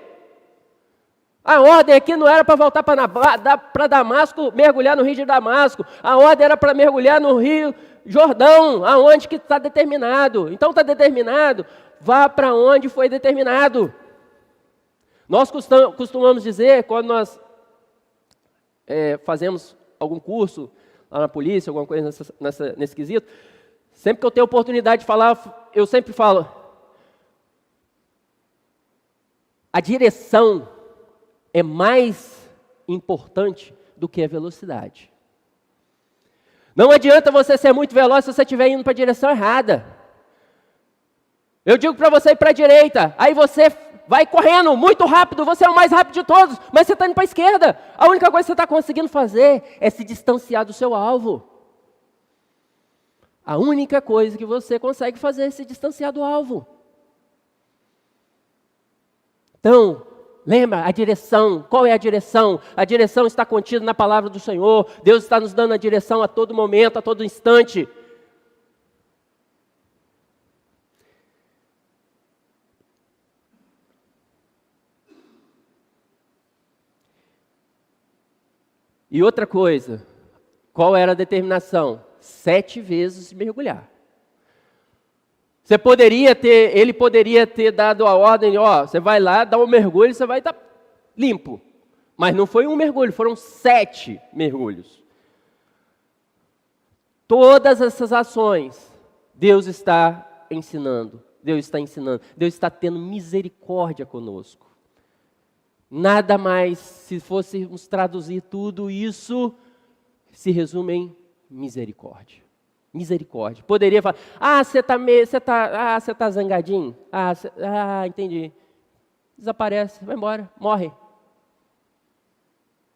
A: A ordem aqui não era para voltar para Damasco, mergulhar no rio de Damasco. A ordem era para mergulhar no rio Jordão, aonde que está determinado. Então está determinado, vá para onde foi determinado. Nós costumamos dizer, quando nós fazemos algum curso lá na polícia, alguma coisa nesse quesito, sempre que eu tenho oportunidade de falar, eu sempre falo: a direção é mais importante do que a velocidade. Não adianta você ser muito veloz se você estiver indo para a direção errada. Eu digo para você ir para a direita, aí você vai correndo muito rápido, você é o mais rápido de todos, mas você está indo para a esquerda. A única coisa que você está conseguindo fazer é se distanciar do seu alvo. A única coisa que você consegue fazer é se distanciar do alvo. Então, Lembra a direção? Qual é a direção? A direção está contida na palavra do Senhor. Deus está nos dando a direção a todo momento, a todo instante. E outra coisa, qual era a determinação? 7 vezes mergulhar. Ele poderia ter dado a ordem, ó, você vai lá, dá um mergulho, você vai estar limpo. Mas não foi um mergulho, foram 7 mergulhos. Todas essas ações, Deus está ensinando, Deus está tendo misericórdia conosco. Nada mais, se fôssemos traduzir tudo isso, se resume em misericórdia. Misericórdia. Poderia falar, você está zangadinho? Entendi. Desaparece, vai embora, morre.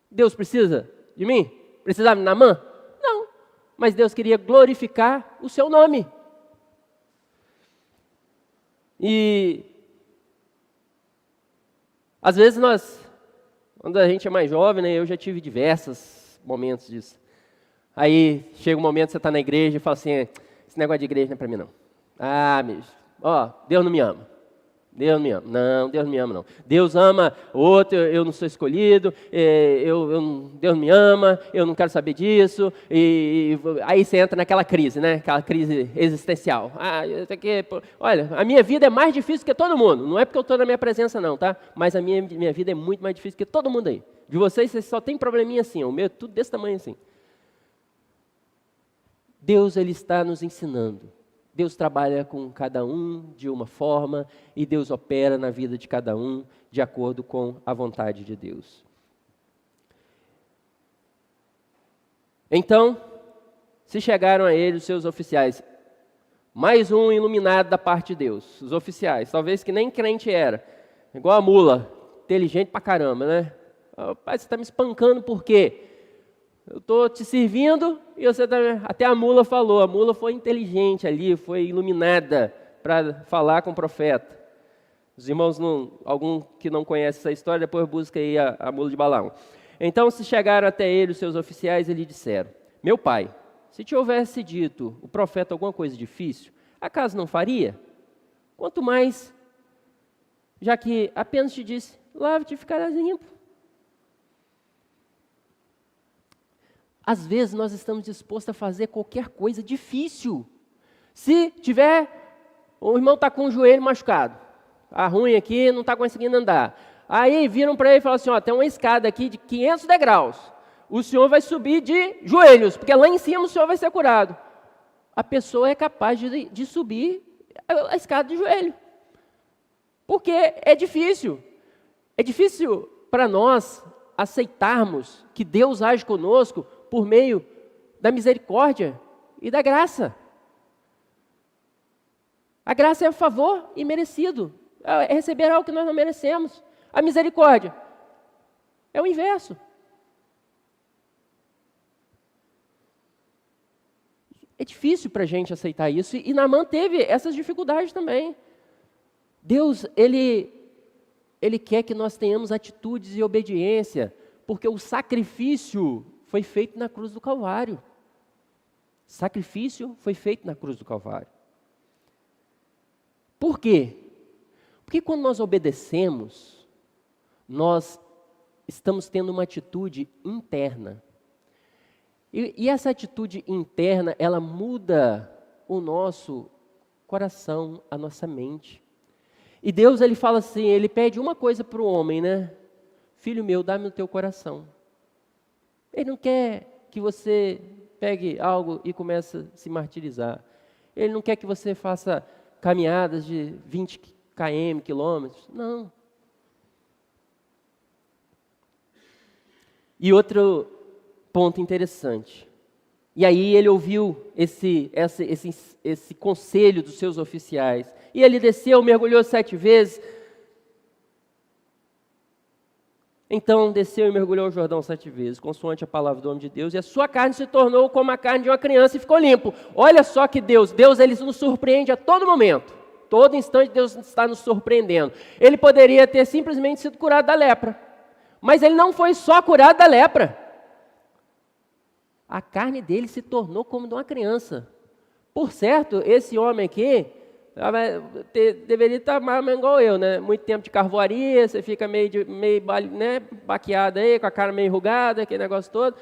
A: Deus precisa de mim? Precisava de Naamã? Não. Mas Deus queria glorificar o seu nome. E às vezes quando a gente é mais jovem, né, eu já tive diversos momentos disso. Aí chega um momento que você está na igreja e fala assim, esse negócio de igreja não é para mim não. Deus não me ama. Deus não me ama. Não, Deus não me ama não. Deus ama outro, eu não sou escolhido, Deus me ama, eu não quero saber disso. Aí você entra naquela crise, né? Aquela crise existencial. Olha, a minha vida é mais difícil que todo mundo. Não é porque eu estou na minha presença não, tá? Mas a minha vida é muito mais difícil que todo mundo aí. De vocês só tem probleminha assim, o meu é tudo desse tamanho assim. Deus, Ele está nos ensinando. Deus trabalha com cada um de uma forma e Deus opera na vida de cada um de acordo com a vontade de Deus. Então, se chegaram a ele os seus oficiais, mais um iluminado da parte de Deus, os oficiais, talvez que nem crente era, igual a mula, inteligente pra caramba, né? Pai, você está me espancando por quê? Eu estou te servindo e você está... Até a mula falou, a mula foi inteligente ali, foi iluminada para falar com o profeta. Os irmãos, algum que não conhece essa história, depois busca aí a mula de Balaão. Então, se chegaram até ele, os seus oficiais, e lhe disseram, meu pai, se te houvesse dito o profeta alguma coisa difícil, acaso não faria? Quanto mais, já que apenas te disse, lave-te e ficarás limpo. Às vezes nós estamos dispostos a fazer qualquer coisa difícil. Se o irmão está com o joelho machucado, está ruim aqui, não está conseguindo andar. Aí viram para ele e falaram assim, tem uma escada aqui de 500 degraus. O senhor vai subir de joelhos, porque lá em cima o senhor vai ser curado. A pessoa é capaz de subir a escada de joelho. Porque é difícil. É difícil para nós aceitarmos que Deus age conosco por meio da misericórdia e da graça. A graça é o favor imerecido, é receber algo que nós não merecemos. A misericórdia é o inverso. É difícil para a gente aceitar isso, e Naamã teve essas dificuldades também. Deus, Ele quer que nós tenhamos atitudes e obediência, porque o sacrifício foi feito na cruz do Calvário. Sacrifício foi feito na cruz do Calvário. Por quê? Porque quando nós obedecemos, nós estamos tendo uma atitude interna. E essa atitude interna, ela muda o nosso coração, a nossa mente. E Deus, Ele fala assim, Ele pede uma coisa para o homem, né? Filho meu, dá-me o teu coração. Ele não quer que você pegue algo e comece a se martirizar. Ele não quer que você faça caminhadas de 20 quilômetros. Não. E outro ponto interessante. E aí ele ouviu esse conselho dos seus oficiais. E ele desceu, mergulhou 7 vezes. Então desceu e mergulhou o Jordão 7 vezes, consoante a palavra do homem de Deus, e a sua carne se tornou como a carne de uma criança e ficou limpo. Olha só que Deus ele nos surpreende a todo momento. Todo instante Deus está nos surpreendendo. Ele poderia ter simplesmente sido curado da lepra. Mas ele não foi só curado da lepra. A carne dele se tornou como de uma criança. Por certo, esse homem aqui deveria estar mais igual eu, né? Muito tempo de carvoaria, você fica meio né, baqueado aí, com a cara meio enrugada, aquele negócio todo.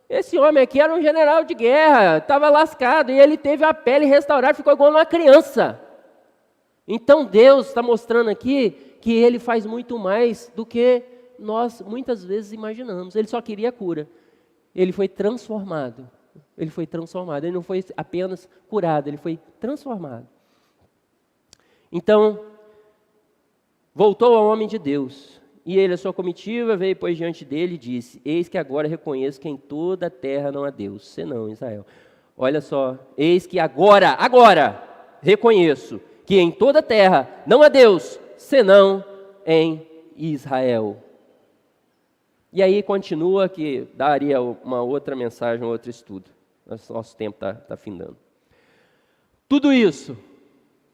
A: Esse homem aqui era um general de guerra, estava lascado, e ele teve a pele restaurada, ficou igual uma criança. Então Deus está mostrando aqui que Ele faz muito mais do que nós muitas vezes imaginamos. Ele só queria a cura. Ele foi transformado. Ele foi transformado. Ele não foi apenas curado, ele foi transformado. Então, voltou ao homem de Deus. E ele, a sua comitiva, veio pois diante dele e disse: eis que agora reconheço que em toda a terra não há Deus, senão Israel. Olha só, eis que agora reconheço que em toda a terra não há Deus, senão em Israel. E aí continua, que daria uma outra mensagem, um outro estudo. Nosso tempo está findando. Tudo isso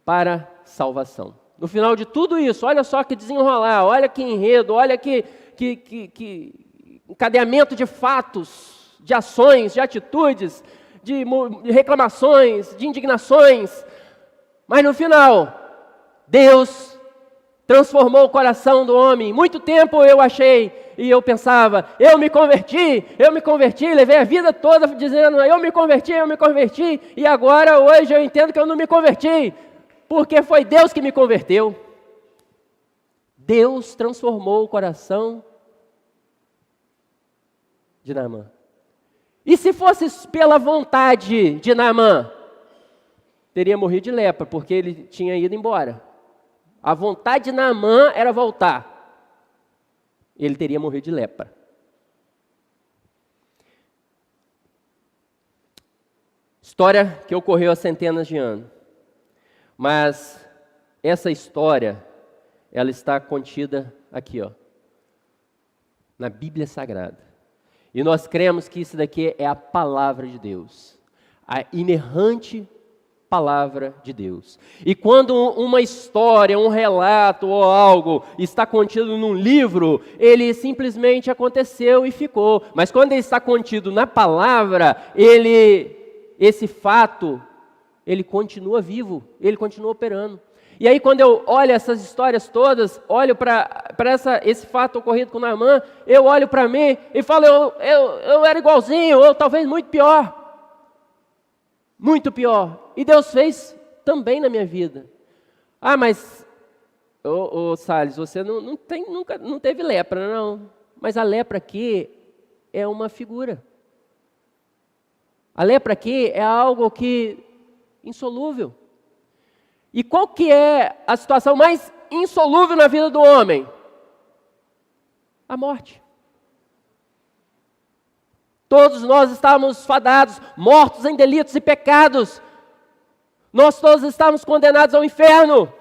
A: para salvação. No final de tudo isso, olha só que desenrolar, olha que enredo, olha que encadeamento de fatos, de ações, de atitudes, de reclamações, de indignações. Mas no final, Deus transformou o coração do homem. Muito tempo eu achei e eu pensava, eu me converti, levei a vida toda dizendo, eu me converti, e agora, hoje, eu entendo que eu não me converti, porque foi Deus que me converteu. Deus transformou o coração de Naamã. E se fosse pela vontade de Naamã, teria morrido de lepra, porque ele tinha ido embora. A vontade de Naamã era voltar. Ele teria morrido de lepra. História que ocorreu há centenas de anos. Mas essa história, ela está contida aqui, ó, na Bíblia Sagrada. E nós cremos que isso daqui é a palavra de Deus, a inerrante palavra de Deus. E quando uma história, um relato ou algo está contido num livro, ele simplesmente aconteceu e ficou. Mas quando ele está contido na palavra, esse fato, ele continua vivo, ele continua operando. E aí quando eu olho essas histórias todas, olho para esse fato ocorrido com Naamã, eu olho para mim e falo, eu era igualzinho, ou talvez muito pior. Muito pior. E Deus fez também na minha vida. Ah, mas, Salles, você nunca teve lepra, não. Mas a lepra aqui é uma figura. A lepra aqui é algo que insolúvel. E qual que é a situação mais insolúvel na vida do homem? A morte. Todos nós estávamos fadados, mortos em delitos e pecados. Nós todos estávamos condenados ao inferno.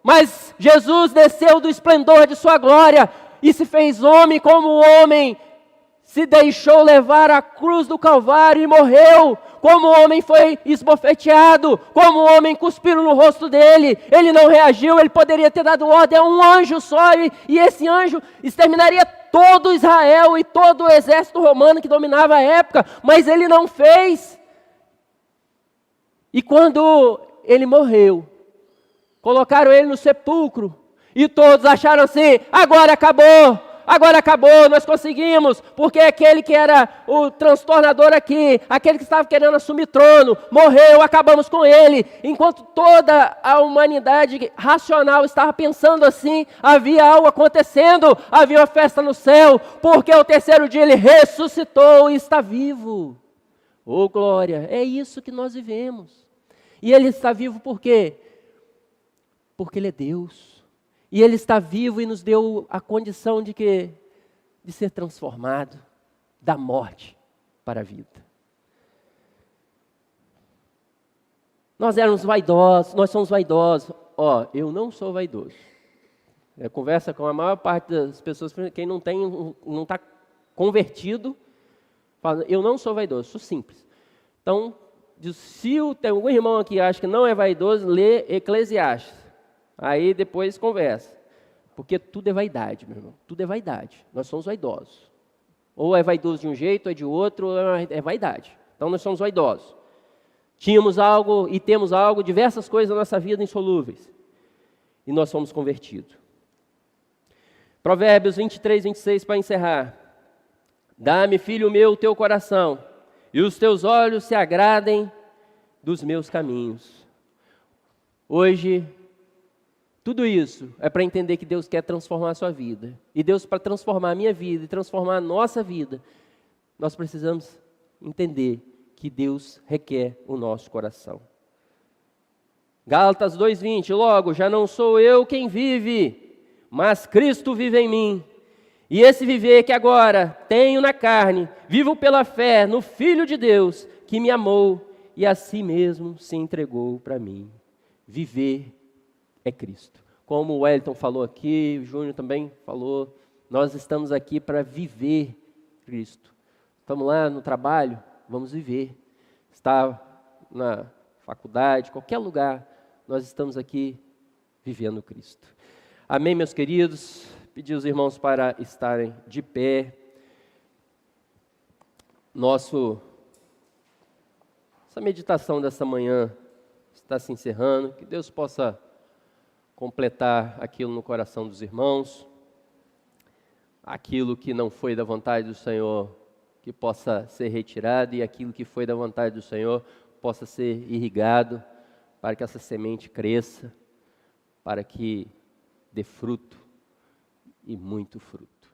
A: Mas Jesus desceu do esplendor de sua glória e se fez homem como homem. Se deixou levar à cruz do Calvário e morreu. Como o homem foi esbofeteado, como o homem cuspiram no rosto dele. Ele não reagiu, ele poderia ter dado ordem a um anjo só, e esse anjo exterminaria todo Israel e todo o exército romano que dominava a época, mas ele não fez. E quando ele morreu, colocaram ele no sepulcro, e todos acharam assim, agora acabou, nós conseguimos, porque aquele que era o transtornador aqui, aquele que estava querendo assumir trono, morreu, acabamos com ele. Enquanto toda a humanidade racional estava pensando assim, havia algo acontecendo, havia uma festa no céu, porque ao terceiro dia ele ressuscitou e está vivo. Oh glória, é isso que nós vivemos. E ele está vivo por quê? Porque ele é Deus. E Ele está vivo e nos deu a condição de ser transformado da morte para a vida. Nós éramos vaidosos, nós somos vaidosos. Eu não sou vaidoso. Eu converso com a maior parte das pessoas, quem não está convertido, fala, eu não sou vaidoso, sou simples. Então, se tem algum irmão aqui que acha que não é vaidoso, lê Eclesiastes. Aí depois conversa. Porque tudo é vaidade, meu irmão. Tudo é vaidade. Nós somos vaidosos. Ou é vaidoso de um jeito, ou é de outro, ou é vaidade. Então nós somos vaidosos. Tínhamos algo e temos algo, diversas coisas na nossa vida insolúveis. E nós somos convertidos. Provérbios 23, 26, para encerrar. Dá-me, filho meu, o teu coração, e os teus olhos se agradem dos meus caminhos. Hoje, tudo isso é para entender que Deus quer transformar a sua vida. E Deus, para transformar a minha vida e transformar a nossa vida, nós precisamos entender que Deus requer o nosso coração. Gálatas 2:20, logo, já não sou eu quem vive, mas Cristo vive em mim. E esse viver que agora tenho na carne, vivo pela fé no Filho de Deus, que me amou e a si mesmo se entregou para mim. Viver é Cristo. Como o Wellington falou aqui, o Júnior também falou, nós estamos aqui para viver Cristo. Estamos lá no trabalho, vamos viver. Está na faculdade, qualquer lugar, nós estamos aqui vivendo Cristo. Amém, meus queridos? Pedir aos irmãos para estarem de pé. Essa meditação dessa manhã está se encerrando. Que Deus possa completar aquilo no coração dos irmãos. Aquilo que não foi da vontade do Senhor, que possa ser retirado. E aquilo que foi da vontade do Senhor, possa ser irrigado. Para que essa semente cresça. Para que dê fruto. E muito fruto.